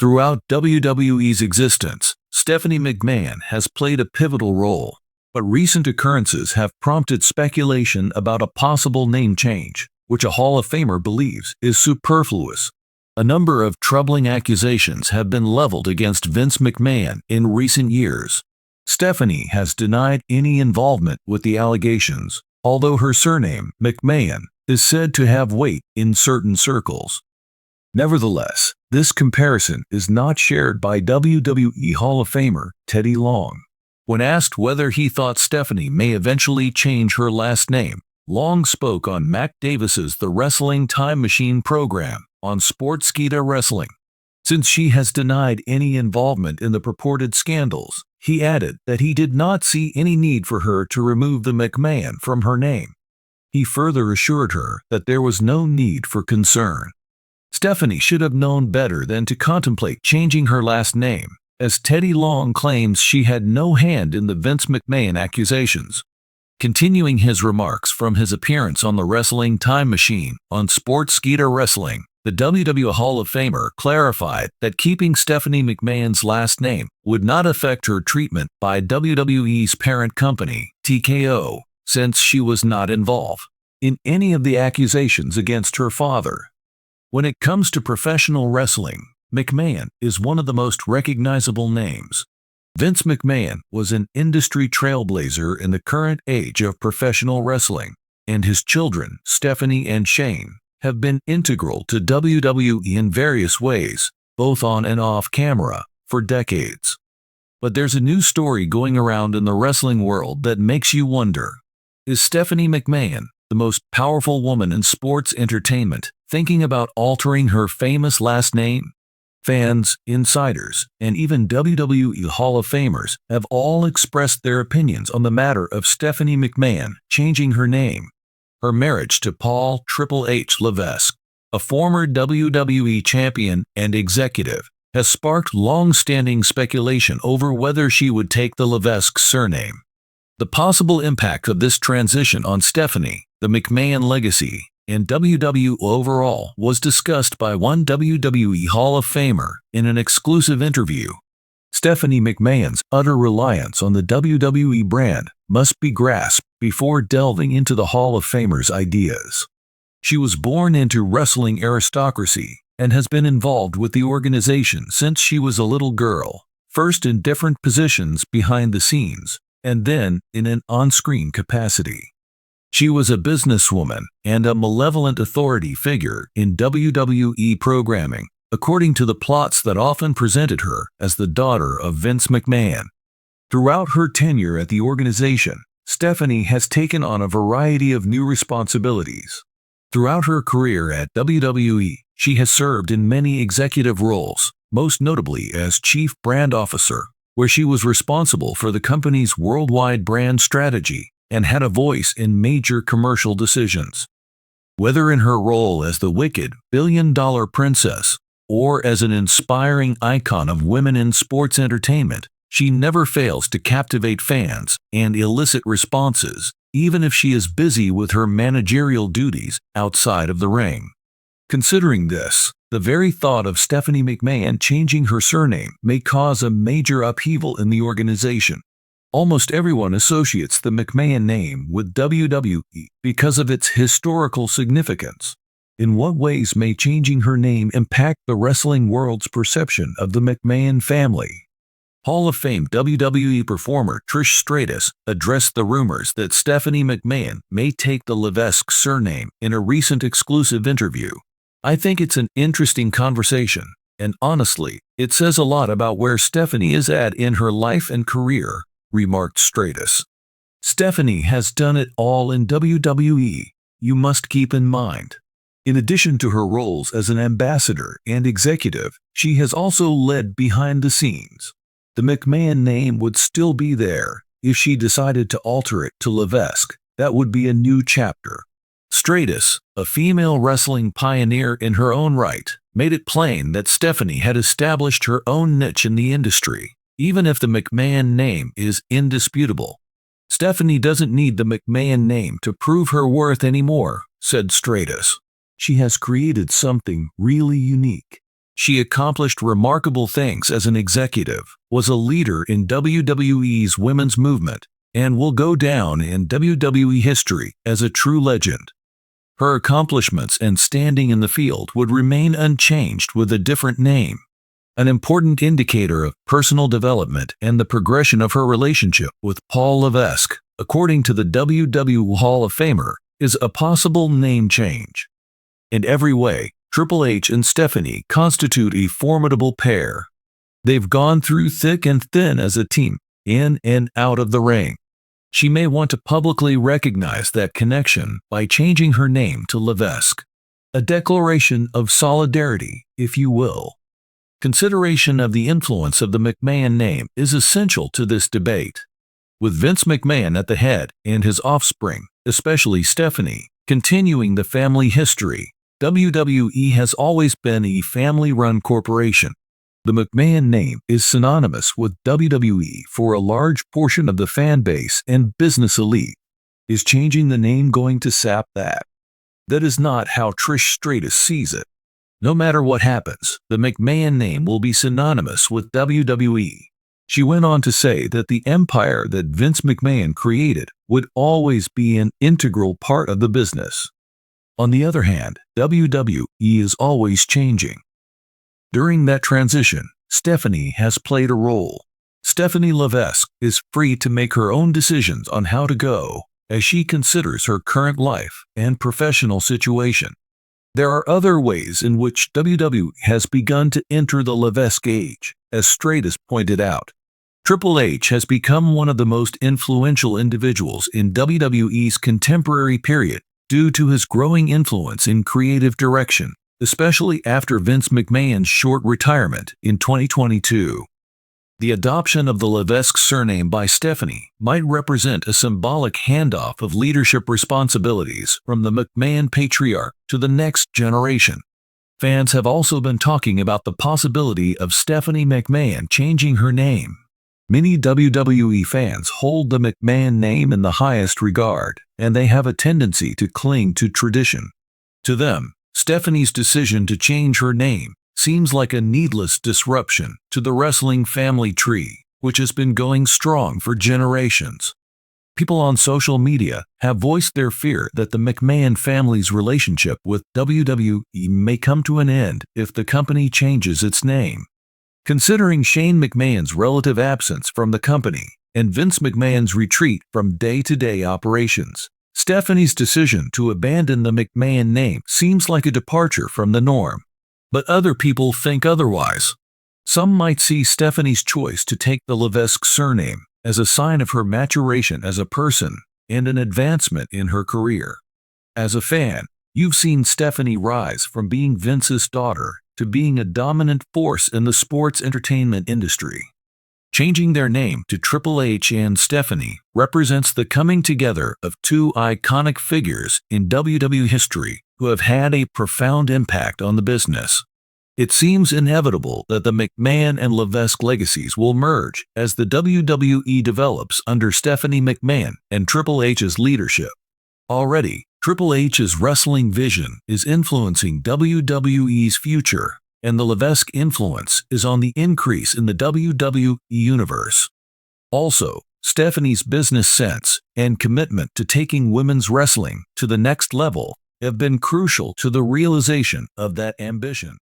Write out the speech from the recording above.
Throughout WWE's existence, Stephanie McMahon has played a pivotal role, but recent occurrences have prompted speculation about a possible name change, which a Hall of Famer believes is superfluous. A number of troubling accusations have been leveled against Vince McMahon in recent years. Stephanie has denied any involvement with the allegations, although her surname, McMahon, is said to have weight in certain circles. Nevertheless, this comparison is not shared by WWE Hall of Famer Teddy Long. When asked whether he thought Stephanie may eventually change her last name, Long spoke on Mac Davis's The Wrestling Time Machine program on Sportskeeda Wrestling. Since she has denied any involvement in the purported scandals, he added that he did not see any need for her to remove the McMahon from her name. He further assured her that there was no need for concern. Stephanie should have known better than to contemplate changing her last name, as Teddy Long claims she had no hand in the Vince McMahon accusations. Continuing his remarks from his appearance on the Wrestling Time Machine on Sportskeeda Wrestling, the WWE Hall of Famer clarified that keeping Stephanie McMahon's last name would not affect her treatment by WWE's parent company, TKO, since she was not involved in any of the accusations against her father. When it comes to professional wrestling, McMahon is one of the most recognizable names. Vince McMahon was an industry trailblazer in the current age of professional wrestling, and his children, Stephanie and Shane, have been integral to WWE in various ways, both on and off camera, for decades. But there's a new story going around in the wrestling world that makes you wonder, is Stephanie McMahon, the most powerful woman in sports entertainment, thinking about altering her famous last name? Fans, insiders, and even WWE Hall of Famers have all expressed their opinions on the matter of Stephanie McMahon changing her name. Her marriage to Paul "Triple H" Levesque, a former WWE champion and executive, has sparked long-standing speculation over whether she would take the Levesque surname. The possible impact of this transition on Stephanie, the McMahon legacy, and WWE overall was discussed by one WWE Hall of Famer in an exclusive interview. Stephanie McMahon's utter reliance on the WWE brand must be grasped before delving into the Hall of Famer's ideas. She was born into wrestling aristocracy and has been involved with the organization since she was a little girl, first in different positions behind the scenes, and then in an on-screen capacity. She was a businesswoman and a malevolent authority figure in WWE programming, according to the plots that often presented her as the daughter of Vince McMahon. Throughout her tenure at the organization, Stephanie has taken on a variety of new responsibilities. Throughout her career at WWE, she has served in many executive roles, most notably as Chief Brand Officer, where she was responsible for the company's worldwide brand strategy and had a voice in major commercial decisions. Whether in her role as the wicked billion-dollar princess or as an inspiring icon of women in sports entertainment, she never fails to captivate fans and elicit responses, even if she is busy with her managerial duties outside of the ring. Considering this, the very thought of Stephanie McMahon changing her surname may cause a major upheaval in the organization. Almost everyone associates the McMahon name with WWE because of its historical significance. In what ways may changing her name impact the wrestling world's perception of the McMahon family? Hall of Fame WWE performer Trish Stratus addressed the rumors that Stephanie McMahon may take the Levesque surname in a recent exclusive interview. "I think it's an interesting conversation, and honestly, it says a lot about where Stephanie is at in her life and career," remarked Stratus. Stephanie has done it all in WWE, you must keep in mind. In addition to her roles as an ambassador and executive, she has also led behind the scenes. The McMahon name would still be there. If she decided to alter it to Levesque, that would be a new chapter. Stratus, a female wrestling pioneer in her own right, made it plain that Stephanie had established her own niche in the industry, even if the McMahon name is indisputable. "Stephanie doesn't need the McMahon name to prove her worth anymore," said Stratus. "She has created something really unique. She accomplished remarkable things as an executive, was a leader in WWE's women's movement, and will go down in WWE history as a true legend. Her accomplishments and standing in the field would remain unchanged with a different name. An important indicator of personal development and the progression of her relationship with Paul Levesque, according to the WWE Hall of Famer, is a possible name change. In every way, Triple H and Stephanie constitute a formidable pair. They've gone through thick and thin as a team, in and out of the ring. She may want to publicly recognize that connection by changing her name to Levesque. A declaration of solidarity, if you will. Consideration of the influence of the McMahon name is essential to this debate. With Vince McMahon at the head and his offspring, especially Stephanie, continuing the family history, WWE has always been a family-run corporation. The McMahon name is synonymous with WWE for a large portion of the fan base and business elite. Is changing the name going to sap that? That is not how Trish Stratus sees it. No matter what happens, the McMahon name will be synonymous with WWE. She went on to say that the empire that Vince McMahon created would always be an integral part of the business. On the other hand, WWE is always changing. During that transition, Stephanie has played a role. Stephanie Levesque is free to make her own decisions on how to go, as she considers her current life and professional situation. There are other ways in which WWE has begun to enter the Levesque age, as Stratus pointed out. Triple H has become one of the most influential individuals in WWE's contemporary period due to his growing influence in creative direction, especially after Vince McMahon's short retirement in 2022. The adoption of the Levesque surname by Stephanie might represent a symbolic handoff of leadership responsibilities from the McMahon patriarch to the next generation. Fans have also been talking about the possibility of Stephanie McMahon changing her name. Many WWE fans hold the McMahon name in the highest regard, and they have a tendency to cling to tradition. To them, Stephanie's decision to change her name seems like a needless disruption to the wrestling family tree, which has been going strong for generations. People on social media have voiced their fear that the McMahon family's relationship with WWE may come to an end if the company changes its name. Considering Shane McMahon's relative absence from the company and Vince McMahon's retreat from day-to-day operations, Stephanie's decision to abandon the McMahon name seems like a departure from the norm. But other people think otherwise. Some might see Stephanie's choice to take the Levesque surname as a sign of her maturation as a person and an advancement in her career. As a fan, you've seen Stephanie rise from being Vince's daughter to being a dominant force in the sports entertainment industry. Changing their name to Triple H and Stephanie represents the coming together of two iconic figures in WWE history who have had a profound impact on the business. It seems inevitable that the McMahon and Levesque legacies will merge as the WWE develops under Stephanie McMahon and Triple H's leadership. Already, Triple H's wrestling vision is influencing WWE's future, and the Levesque influence is on the increase in the WWE universe. Also, Stephanie's business sense and commitment to taking women's wrestling to the next level have been crucial to the realization of that ambition.